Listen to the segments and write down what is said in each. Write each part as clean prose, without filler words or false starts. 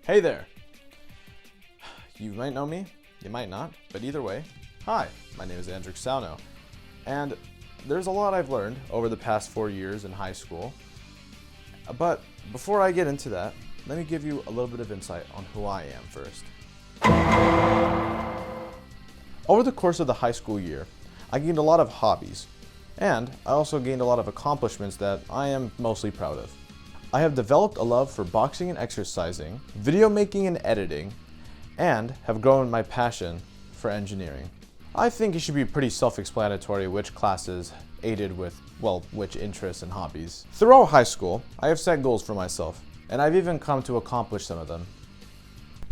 Hey there! You might know me, you might not, but either way, hi, my name is Andrew Sauno, and there's a lot I've learned over the past 4 years in high school, but before I get into that, let me give you a little bit of insight on who I am first. Over the course of the high school year, I gained a lot of hobbies, and I also gained a lot of accomplishments that I am mostly proud of. I have developed a love for boxing and exercising, video making and editing, and have grown my passion for engineering. I think it should be pretty self-explanatory which classes aided with, well, which interests and hobbies. Throughout high school, I have set goals for myself, and I've even come to accomplish some of them.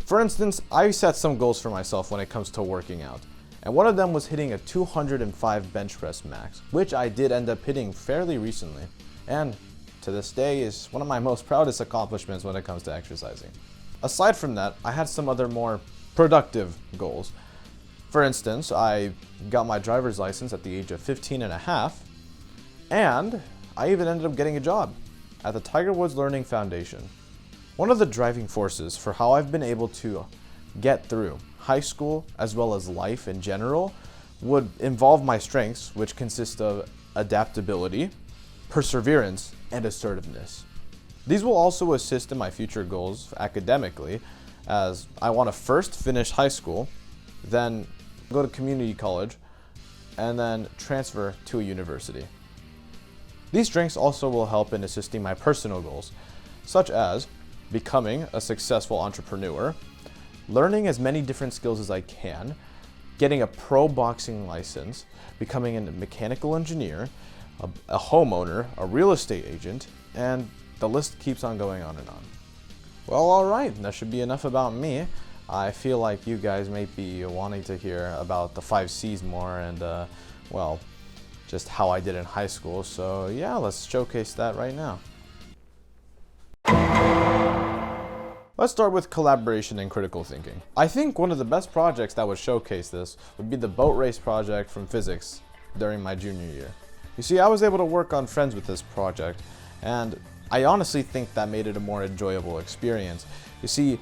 For instance, I set some goals for myself when it comes to working out, and one of them was hitting a 205 bench press max, which I did end up hitting fairly recently, and to this day is one of my most proudest accomplishments when it comes to exercising. Aside from that, I had some other more productive goals. For instance, I got my driver's license at the age of 15 and a half, and I even ended up getting a job at the Tiger Woods Learning Foundation. One of the driving forces for how I've been able to get through high school as well as life in general would involve my strengths, which consist of adaptability, perseverance, and assertiveness. These will also assist in my future goals academically, as I want to first finish high school, then go to community college, and then transfer to a university. These strengths also will help in assisting my personal goals, such as becoming a successful entrepreneur, learning as many different skills as I can, getting a pro boxing license, becoming a mechanical engineer, a homeowner, a real estate agent, and the list keeps on going on and on. Well, alright, that should be enough about me. I feel like you guys may be wanting to hear about the 5 C's more and, well, just how I did in high school, so yeah, let's showcase that right now. Let's start with collaboration and critical thinking. I think one of the best projects that would showcase this would be the boat race project from physics during my junior year. You see, I was able to work on Friends with this project, and I honestly think that made it a more enjoyable experience. You see,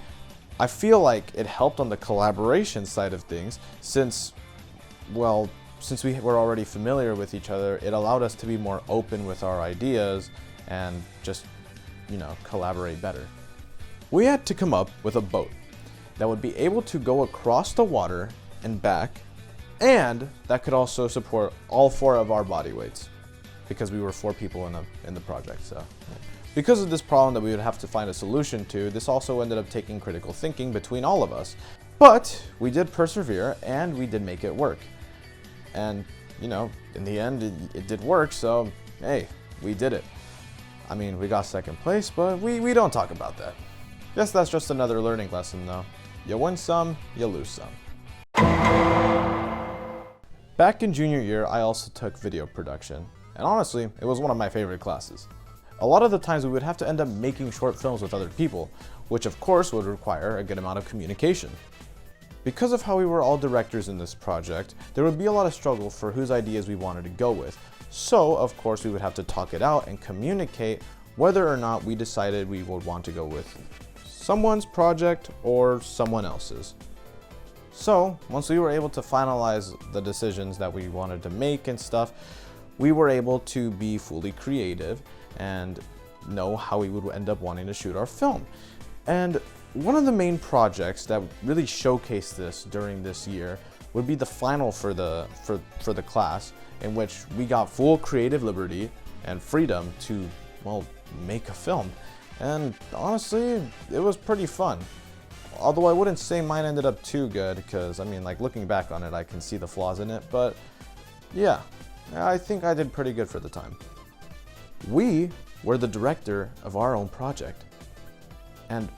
I feel like it helped on the collaboration side of things since we were already familiar with each other. It allowed us to be more open with our ideas and just, collaborate better. We had to come up with a boat that would be able to go across the water and back, and that could also support all 4 of our body weights, because we were 4 people in the project. So, because of this problem that we would have to find a solution to, this also ended up taking critical thinking between all of us. But we did persevere and we did make it work. And, in the end, it did work, so hey, we did it. I mean, we got 2nd place, but we don't talk about that. Guess that's just another learning lesson though. You win some, you lose some. Back in junior year, I also took video production, and honestly, it was one of my favorite classes. A lot of the times we would have to end up making short films with other people, which of course would require a good amount of communication. Because of how we were all directors in this project, there would be a lot of struggle for whose ideas we wanted to go with. So, of course, we would have to talk it out and communicate whether or not we decided we would want to go with someone's project or someone else's. So, once we were able to finalize the decisions that we wanted to make and stuff, we were able to be fully creative and know how we would end up wanting to shoot our film. And one of the main projects that really showcased this during this year would be the final for the class, in which we got full creative liberty and freedom to, well, make a film. And honestly, it was pretty fun. Although I wouldn't say mine ended up too good, because I mean, like, looking back on it, I can see the flaws in it, but yeah, I think I did pretty good for the time. We were the director of our own project, and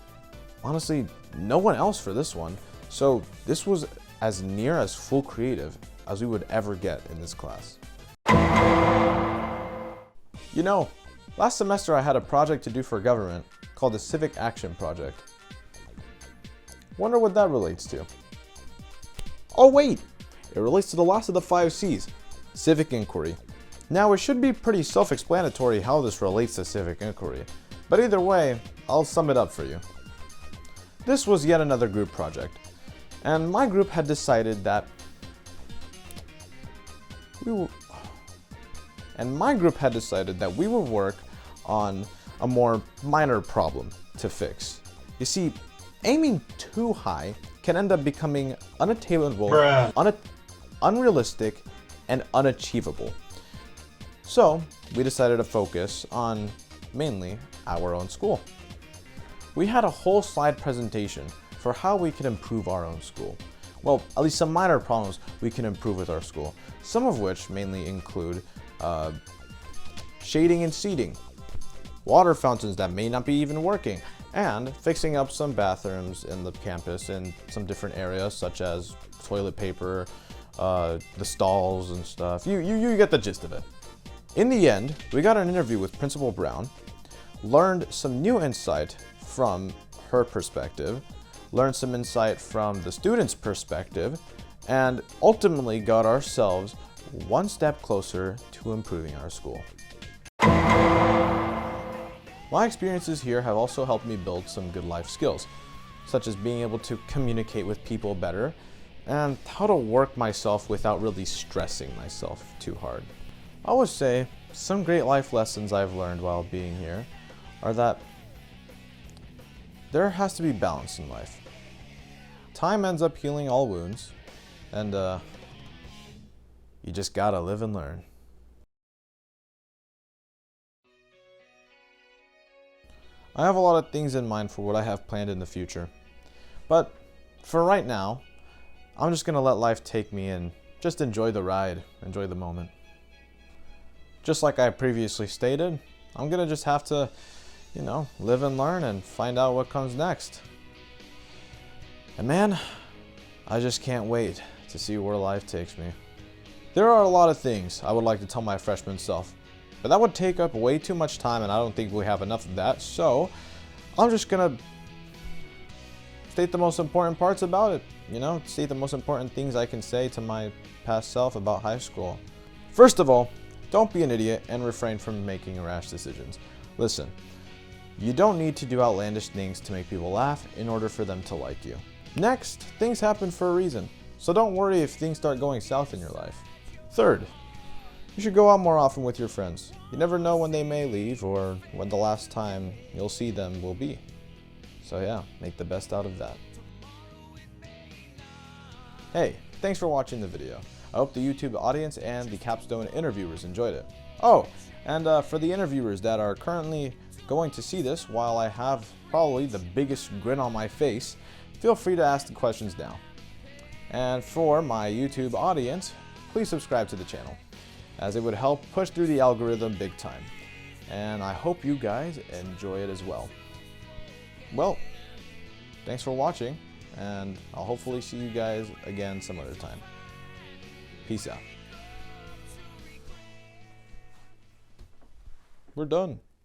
honestly, no one else for this one, so this was as near as full creative as we would ever get in this class. Last semester I had a project to do for government called the Civic Action Project. Wonder what that relates to. Oh wait! It relates to the last of the 5 C's, civic inquiry. Now, it should be pretty self-explanatory how this relates to civic inquiry, but either way, I'll sum it up for you. This was yet another group project, and my group had decided that we would work on a more minor problem to fix. You see, aiming too high can end up becoming unattainable, unrealistic, and unachievable. So we decided to focus on mainly our own school. We had a whole slide presentation for how we could improve our own school. Well, at least some minor problems we can improve with our school, some of which mainly include shading and seating, water fountains that may not be even working, and fixing up some bathrooms in the campus in some different areas such as toilet paper, the stalls and stuff. You get the gist of it. In the end, we got an interview with Principal Brown, learned some new insight from her perspective, learned some insight from the students' perspective, and ultimately got ourselves one step closer to improving our school. My experiences here have also helped me build some good life skills, such as being able to communicate with people better and how to work myself without really stressing myself too hard. I would say some great life lessons I've learned while being here are that there has to be balance in life. Time ends up healing all wounds, and you just gotta live and learn. I have a lot of things in mind for what I have planned in the future, but for right now, I'm just gonna let life take me and just enjoy the ride, enjoy the moment. Just like I previously stated, I'm gonna just have to, live and learn and find out what comes next. And man, I just can't wait to see where life takes me. There are a lot of things I would like to tell my freshman self, but that would take up way too much time and I don't think we have enough of that, so I'm just gonna state the most important parts about it, state the most important things I can say to my past self about high school. First of all, don't be an idiot and refrain from making rash decisions. Listen, you don't need to do outlandish things to make people laugh in order for them to like you. Next, things happen for a reason, so don't worry if things start going south in your life. Third, you should go out more often with your friends. You never know when they may leave or when the last time you'll see them will be. So yeah, make the best out of that. Hey, thanks for watching the video. I hope the YouTube audience and the Capstone interviewers enjoyed it. Oh, and for the interviewers that are currently going to see this while I have probably the biggest grin on my face, feel free to ask the questions now. And for my YouTube audience, please subscribe to the channel, as it would help push through the algorithm big time. And I hope you guys enjoy it as well. Well, thanks for watching, and I'll hopefully see you guys again some other time. Peace out. We're done.